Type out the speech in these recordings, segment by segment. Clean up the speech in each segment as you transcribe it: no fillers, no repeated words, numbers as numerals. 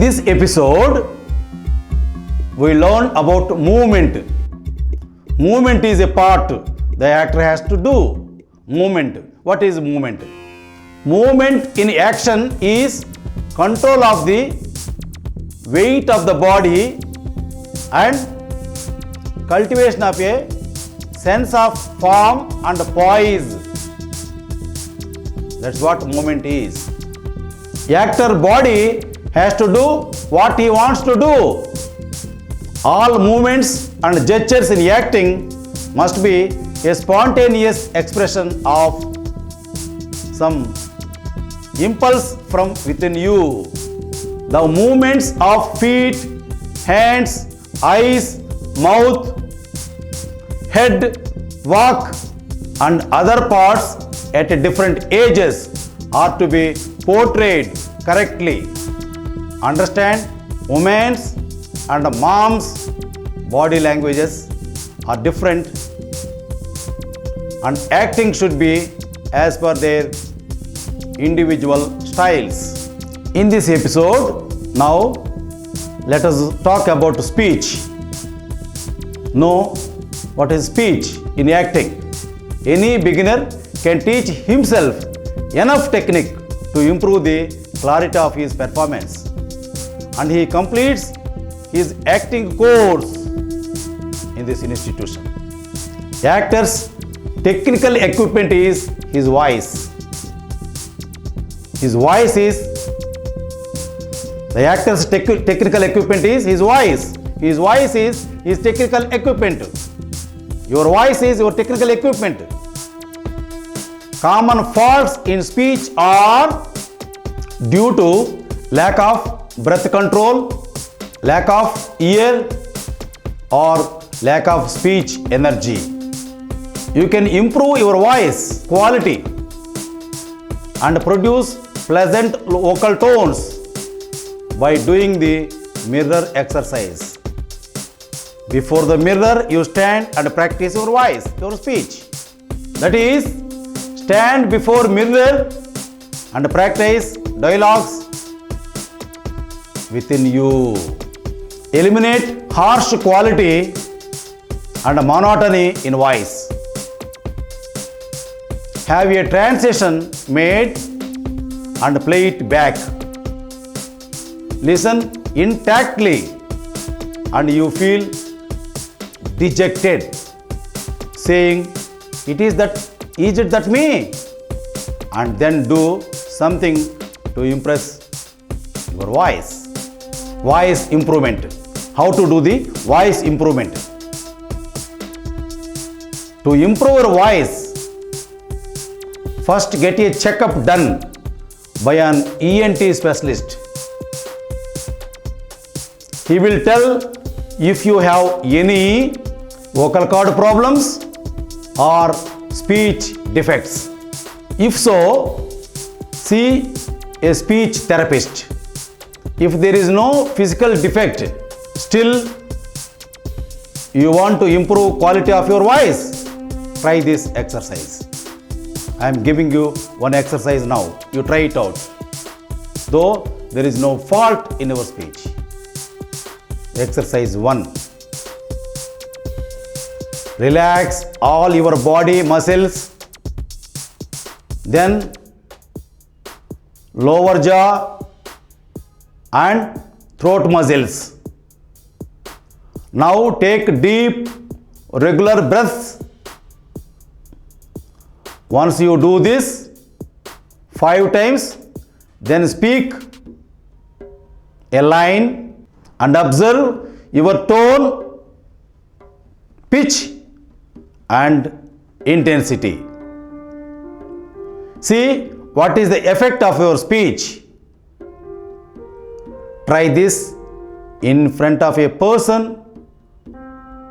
this episode, we learn about movement. Movement is a part the actor has to do. Movement. What is movement? Movement in action is control of the weight of the body and cultivation of a sense of form and poise. That's what movement is. Actor body has to do what he wants to do. All movements and gestures in acting must be a spontaneous expression of some impulse from within you. The movements of feet, hands, eyes, mouth, head, walk and other parts at different ages are to be portrayed correctly. Understand, women's and mom's body languages are different and acting should be as per their individual styles. In this episode, now let us talk about speech. Know what is speech in acting. Any beginner can teach himself enough technique to improve the clarity of his performance, and he completes his acting course in this institution. Actor's technical equipment is his voice. His voice is the actor's technical equipment is his voice. His voice is his technical equipment. Your voice is your technical equipment. Common faults in speech are due to lack of breath control, lack of ear, or lack of speech energy. You can improve your voice quality and produce pleasant vocal tones by doing the mirror exercise. Before the mirror, you stand and practice your voice, your speech. That is, stand before mirror and practice dialogues within you. Eliminate harsh quality and monotony in voice. Have a transition made and play it back. Listen intactly and you feel dejected, saying, "Is it that me?" And then do something to impress your voice. Voice improvement. How to do the voice improvement? To improve your voice, first get a checkup done by an ENT specialist. He will tell if you have any vocal cord problems or speech defects. If so, see a speech therapist. If there is no physical defect, still you want to improve quality of your voice, try this exercise. I am giving you one exercise now. You try it out. Though there is no fault in your speech. Exercise 1. Relax all your body muscles. Then lower jaw and throat muscles. Now take deep, regular breaths. Once you do this 5 times, then speak a line and observe your tone, pitch and intensity. See what is the effect of your speech. Try this in front of a person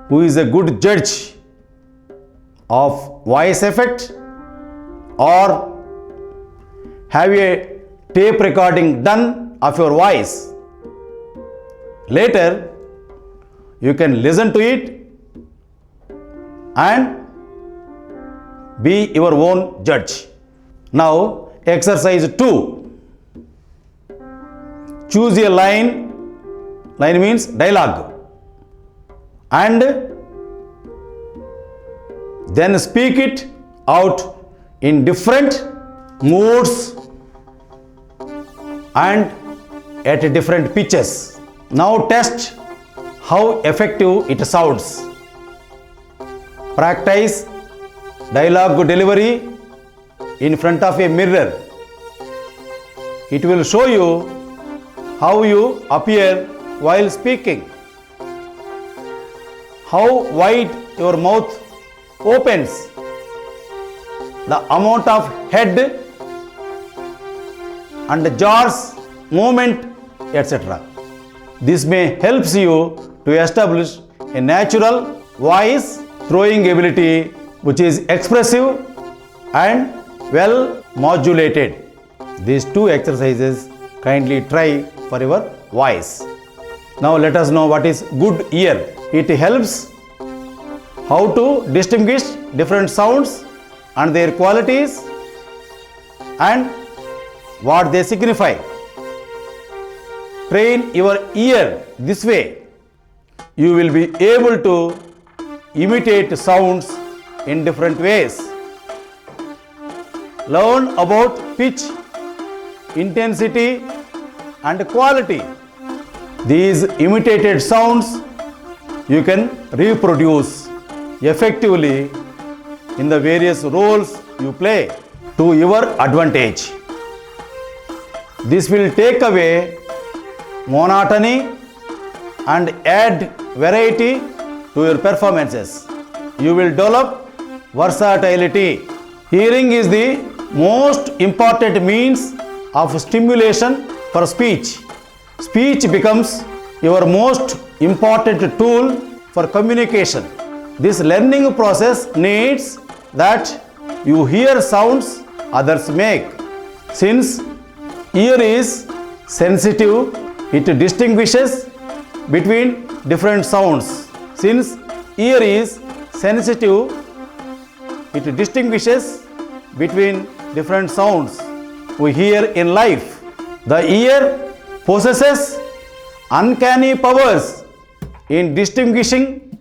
who is a good judge of voice effect, or have a tape recording done of your voice. Later, you can listen to it and be your own judge. Now, exercise 2. choose a line. Line means dialogue. And then speak it out in different moods and at different pitches. Now test how effective it sounds. Practice dialogue delivery in front of a mirror. It will show you how you appear while speaking, how wide your mouth opens, the amount of head and jaws movement, etc. This may helps you to establish a natural voice throwing ability which is expressive and well modulated. These two exercises kindly try for your voice. Now let us know what is good ear. It helps how to distinguish different sounds and their qualities and what they signify. Train your ear this way. You will be able to imitate sounds in different ways. Learn about pitch, intensity and quality. These imitated sounds you can reproduce effectively in the various roles you play to your advantage. This will take away monotony and add variety to your performances. You will develop versatility. Hearing is the most important means of stimulation for speech. Speech becomes your most important tool for communication. This learning process needs that you hear sounds others make. Since ear is sensitive, it distinguishes between different sounds. Since ear is sensitive, it distinguishes between different sounds we hear in life. The ear possesses uncanny powers in distinguishing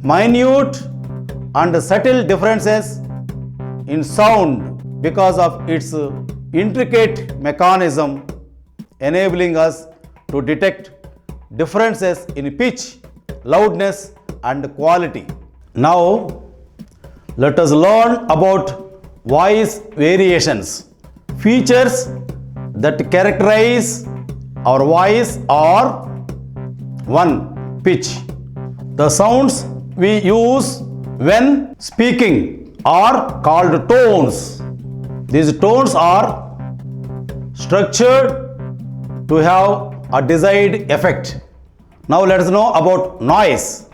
minute and subtle differences in sound because of its intricate mechanism, enabling us to detect differences in pitch, loudness and quality. Now let us learn about voice variations. Features that characterize our voice are: 1. Pitch. The sounds we use when speaking are called tones. These tones are structured to have a desired effect. Now let us know about noise.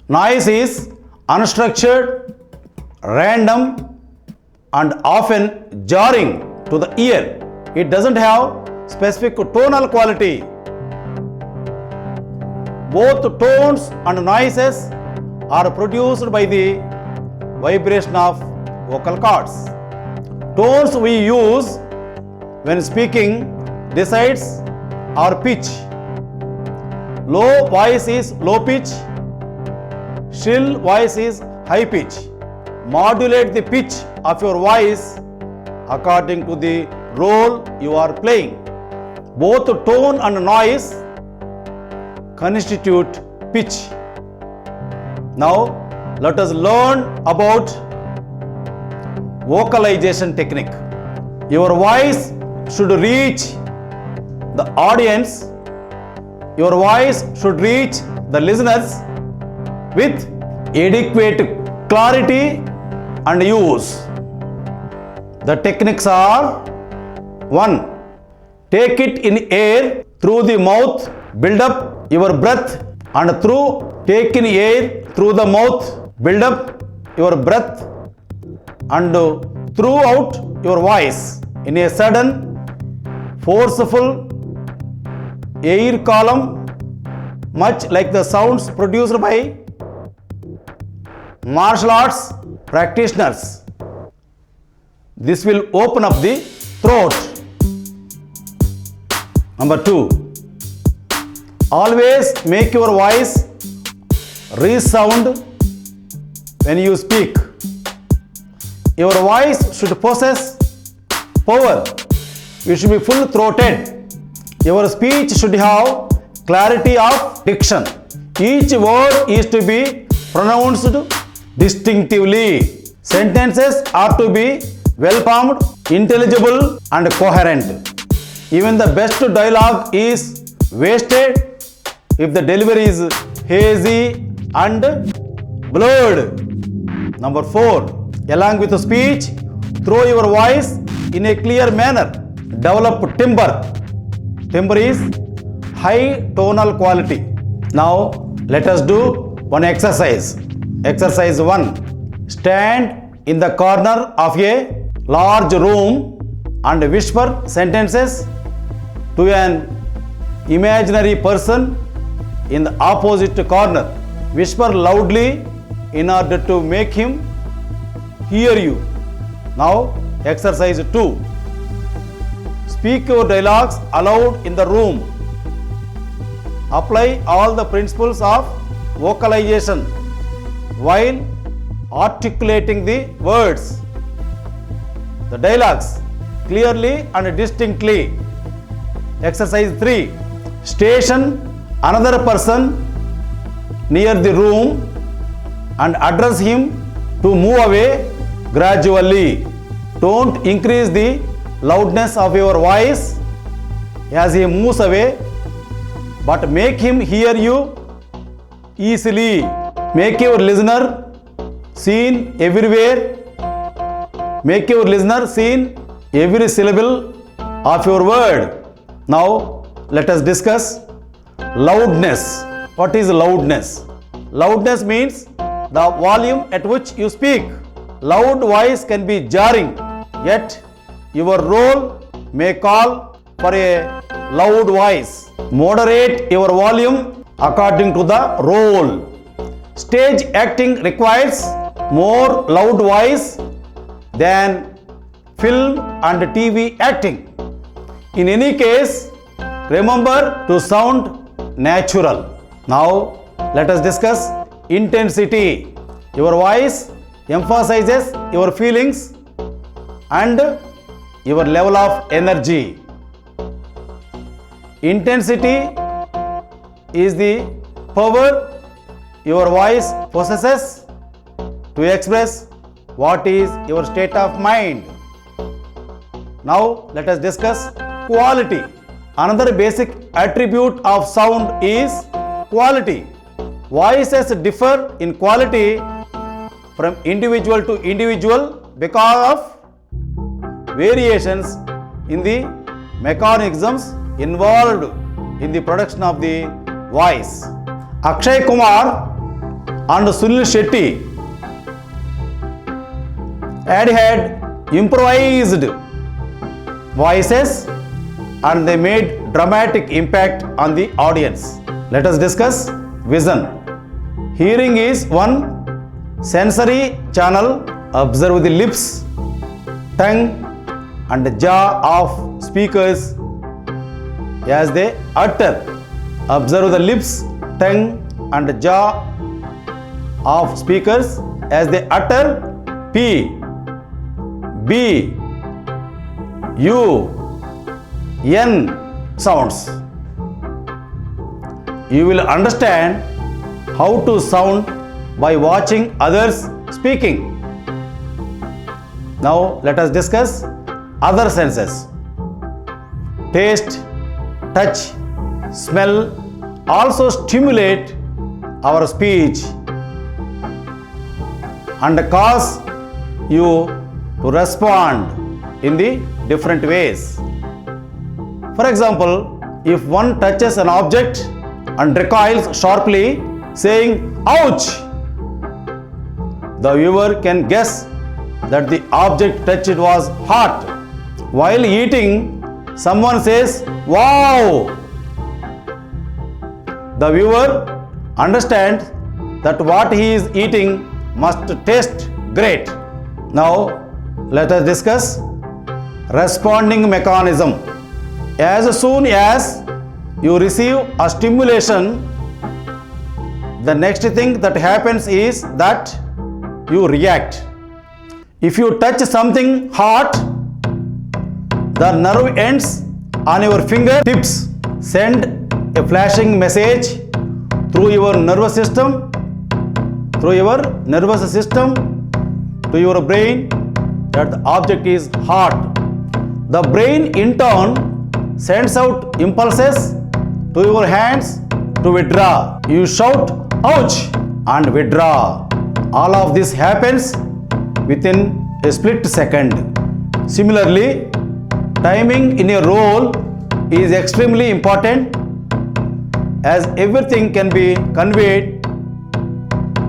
Noise is unstructured, random and often jarring to the ear. It doesn't have specific tonal quality. Both tones and noises are produced by the vibration of vocal cords. Tones we use when speaking decides our pitch. Low voice is low pitch, shrill voice is high pitch. Modulate the pitch of your voice according to the role you are playing. Both tone and noise constitute pitch. Now let us learn about vocalization technique. Your voice should reach the audience. Your voice should reach the listeners with adequate clarity and use. The techniques are: 1. Take it in air through the mouth, build up your breath, and through take in air through the mouth, build up your breath and throughout your voice in a sudden, forceful air column, much like the sounds produced by martial arts practitioners. This will open up the throat. Number 2, always make your voice resound when you speak. Your voice should possess power. You should be full-throated. Your speech should have clarity of diction. Each word is to be pronounced distinctively. Sentences are to be well-formed, intelligible, and coherent. Even the best dialogue is wasted if the delivery is hazy and blurred. Number 4, along with the speech, throw your voice in a clear manner. Develop timbre. Timbre is high tonal quality. Now, let us do one exercise. Exercise 1. Stand in the corner of a large room and whisper sentences to an imaginary person in the opposite corner. Whisper loudly in order to make him hear you. Now, exercise 2. Speak your dialogues aloud in the room. Apply all the principles of vocalization while articulating the words. The dialogues clearly and distinctly. Exercise 3. Station another person near the room and address him to move away gradually. Don't increase the loudness of your voice as he moves away, but make him hear you easily. Make your listener seen everywhere. Make your listener seen every syllable of your word. Now, let us discuss loudness. What is loudness? Loudness means the volume at which you speak. Loud voice can be jarring, yet your role may call for a loud voice. Moderate your volume according to the role. Stage acting requires more loud voice than film and TV acting. In any case, remember to sound natural. Now, let us discuss intensity. Your voice emphasizes your feelings and your level of energy. Intensity is the power your voice possesses to express what is your state of mind. Now, let us discuss quality. Another basic attribute of sound is quality. Voices differ in quality from individual to individual because of variations in the mechanisms involved in the production of the voice. Akshay Kumar and Sunil Shetty had improvised voices and they made dramatic impact on the audience. Let us discuss vision. Hearing is one sensory channel. Observe the lips, tongue and jaw of speakers as they utter. Observe the lips, tongue and jaw of speakers as they utter P, B, U, N sounds. You will understand how to sound by watching others speaking. Now let us discuss other senses. Taste, touch, smell also stimulate our speech and cause you to respond in the different ways. For example, if one touches an object and recoils sharply, saying ouch, the viewer can guess that the object touched was hot. While eating, someone says wow. The viewer understands that what he is eating must taste great. Now, let us discuss responding mechanism. As soon as you receive a stimulation, the next thing that happens is that you react. If you touch something hot, the nerve ends on your fingertips send a flashing message through your nervous system to your brain that the object is hot. The brain in turn sends out impulses to your hands to withdraw. You shout ouch and withdraw. All of this happens within a split second. Similarly, timing in a role is extremely important, as everything can be conveyed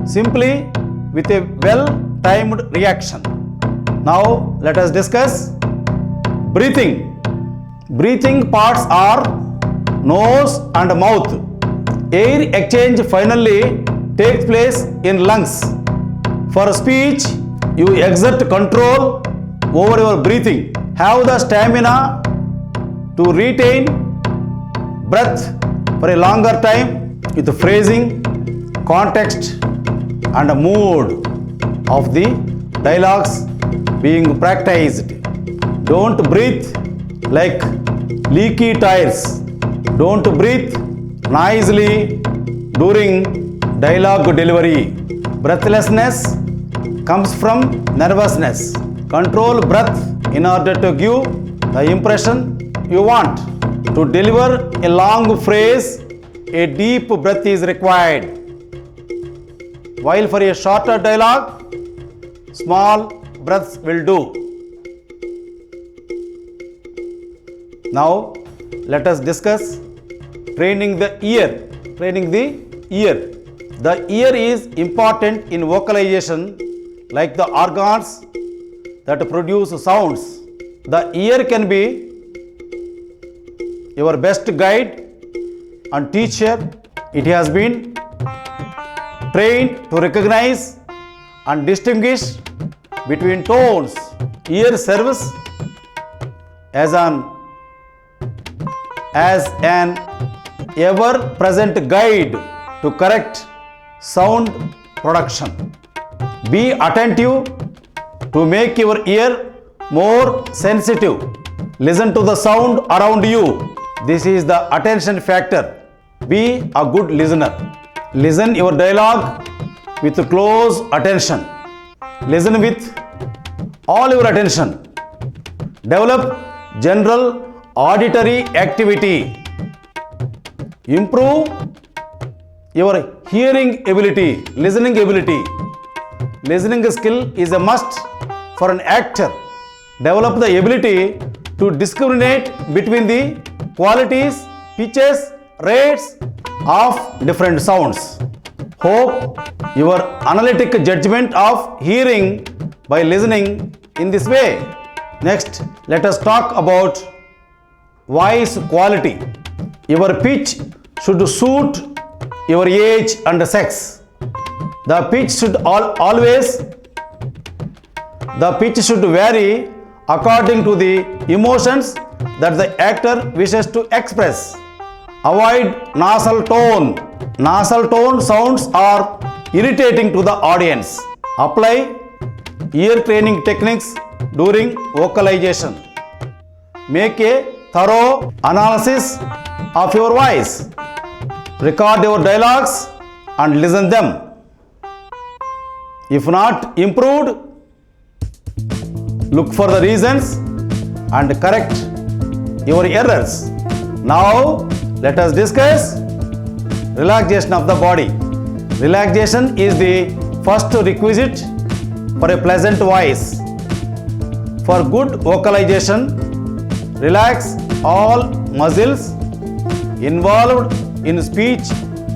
simply with a well-timed reaction. Now let us discuss breathing. Breathing parts are nose and mouth. Air exchange finally takes place in lungs. For speech, you exert control over your breathing. Have the stamina to retain breath for a longer time with phrasing, context and mood of the dialogues being practiced. Don't breathe like leaky tires. Don't breathe noisily during dialogue delivery. Breathlessness comes from nervousness. Control breath in order to give the impression you want. To deliver a long phrase, a deep breath is required. While for a shorter dialogue, small breaths will do. Now, let us discuss training the ear. The ear is important in vocalization, like the organs that produce sounds. The ear can be your best guide and teacher. It has been trained to recognize and distinguish between tones. Ear serves as an ever-present guide to correct sound production. Be attentive to make your ear more sensitive. Listen to the sound around you. This is the attention factor. Be a good listener. Listen your dialogue with close attention. Listen with all your attention. Develop general auditory activity. Improve your hearing ability, listening ability. Listening skill is a must for an actor. Develop the ability to discriminate between the qualities, pitches, rates of different sounds. Hope your analytic judgment of hearing by listening in this way. Next, let us talk about voice quality. Your pitch should suit your age and sex. The pitch should vary according to the emotions that the actor wishes to express. Avoid nasal tone. Nasal tone sounds are irritating to the audience. Apply ear training techniques during vocalization. Make a thorough analysis of your voice. Record your dialogues and listen them. If not improved, look for the reasons and correct your errors. Now, let us discuss relaxation of the body. Relaxation is the first requisite for a pleasant voice. For good vocalization, relax all muscles involved in speech.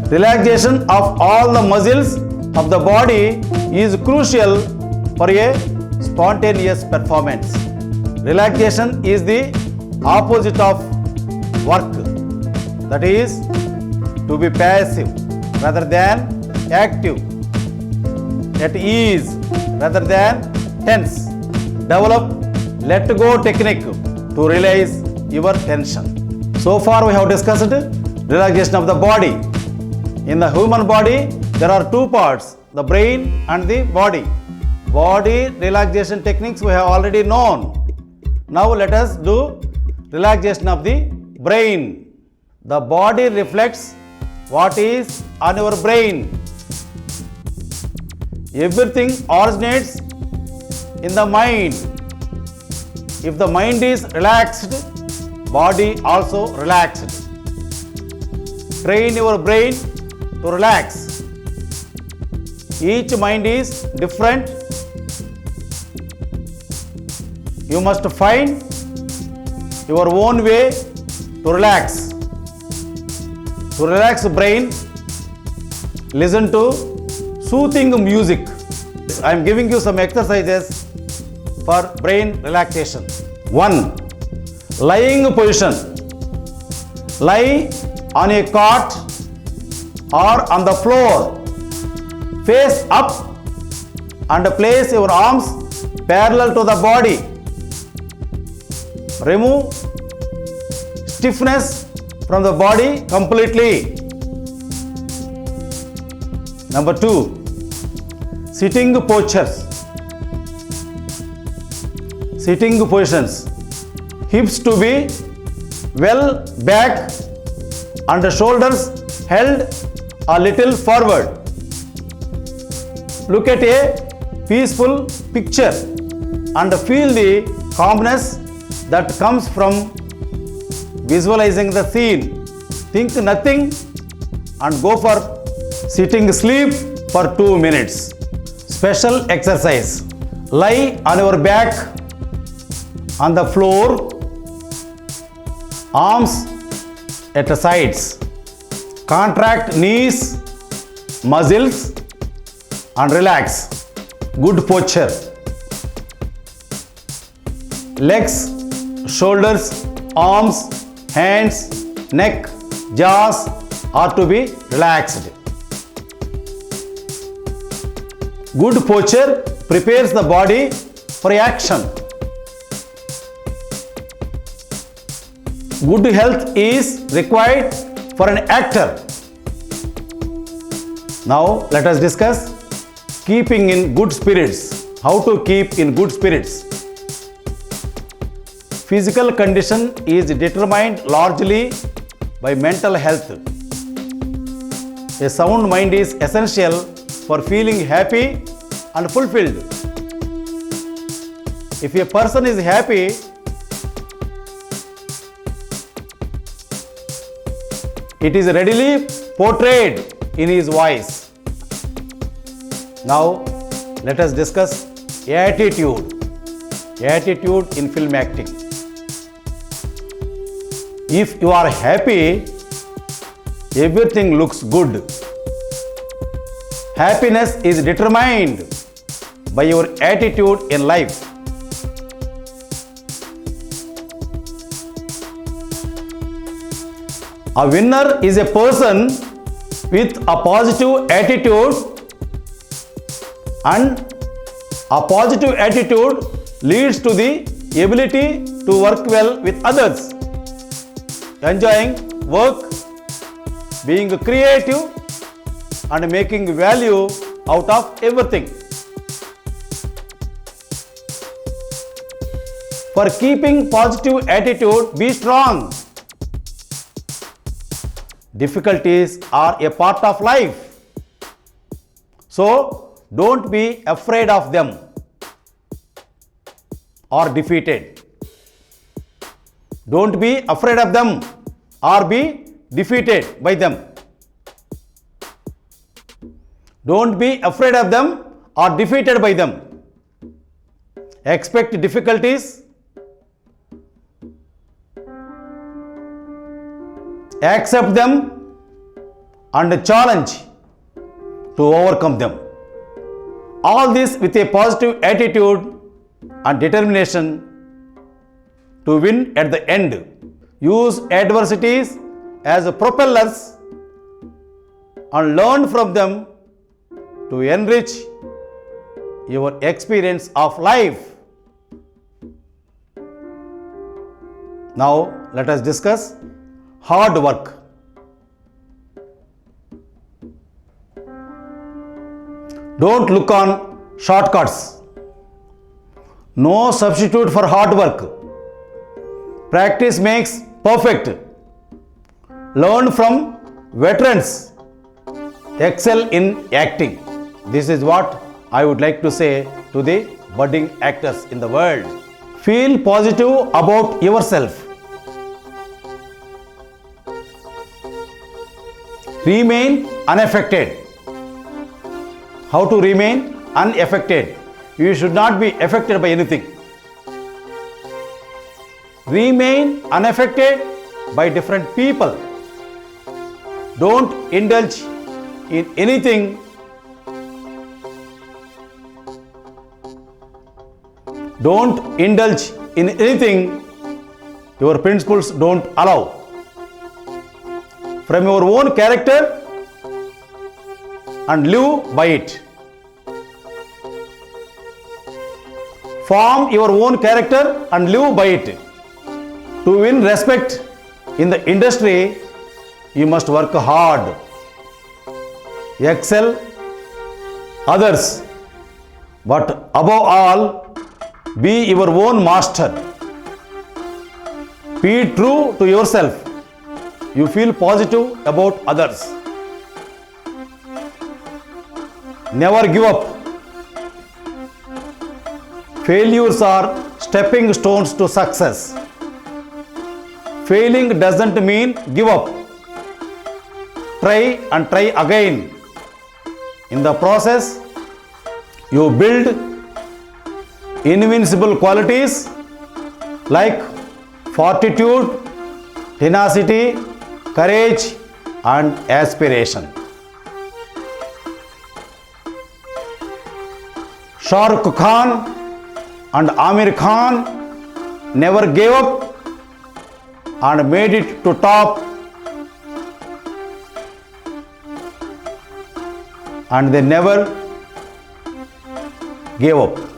Relaxation of all the muscles of the body is crucial for a spontaneous performance. Relaxation is the opposite of work, that is, to be passive rather than active, at ease rather than tense. Develop let go technique to release your tension. So far we have discussed relaxation of the body. In the human body, there are two parts, the brain and the body. Body relaxation techniques we have already known. Now let us do relaxation of the brain. The body reflects what is on your brain. Everything originates in the mind. If the mind is relaxed, body also relaxed. Train your brain to relax. Each mind is different. You must find your own way to relax. To relax brain, listen to soothing music. I am giving you some exercises for brain relaxation. 1. Lying position. Lie on a cot or on the floor. Face up and place your arms parallel to the body. Remove stiffness from the body completely. Number 2. Sitting postures. Sitting positions. Hips to be well back and the shoulders held a little forward. Look at a peaceful picture and feel the calmness that comes from visualizing the scene. Think nothing and go for sitting sleep for 2 minutes. Special exercise. Lie on your back on the floor, arms at the sides. Contract knees, muscles and relax. Good posture. Legs, shoulders, arms, hands, neck, jaws are to be relaxed. Good posture prepares the body for action. Good health is required for an actor. Now let us discuss keeping in good spirits. How to keep in good spirits? Physical condition is determined largely by mental health. A sound mind is essential for feeling happy and fulfilled. If a person is happy, it is readily portrayed in his voice. Now let us discuss attitude. Attitude in film acting. If you are happy, everything looks good. Happiness is determined by your attitude in life. A winner is a person with a positive attitude, and a positive attitude leads to the ability to work well with others, enjoying work, being creative and making value out of everything. For keeping positive attitude, be strong. Difficulties are a part of life, so don't be afraid of them or defeated. Don't be afraid of them or be defeated by them. Don't be afraid of them or defeated by them. Expect difficulties, accept them and challenge to overcome them. All this with a positive attitude and determination to win at the end. Use adversities as propellers and learn from them to enrich your experience of life. Now let us discuss hard work. Don't look on shortcuts. No substitute for hard work. Practice makes perfect. Learn from veterans. Excel in acting. This is what I would like to say to the budding actors in the world. Feel positive about yourself. Remain unaffected. How to remain unaffected? You should not be affected by anything. Remain unaffected by different people. Don't indulge in anything your principles don't allow. From your own character and live by it. Form your own character and live by it. To win respect in the industry, you must work hard. Excel others, but above all, be your own master. Be true to yourself. You feel positive about others. Never give up. Failures are stepping stones to success. Failing doesn't mean give up. Try and try again. In the process, you build invincible qualities like fortitude, tenacity, courage, and aspiration. Shah Rukh Khan and Amir Khan never gave up and made it to top, and they never gave up.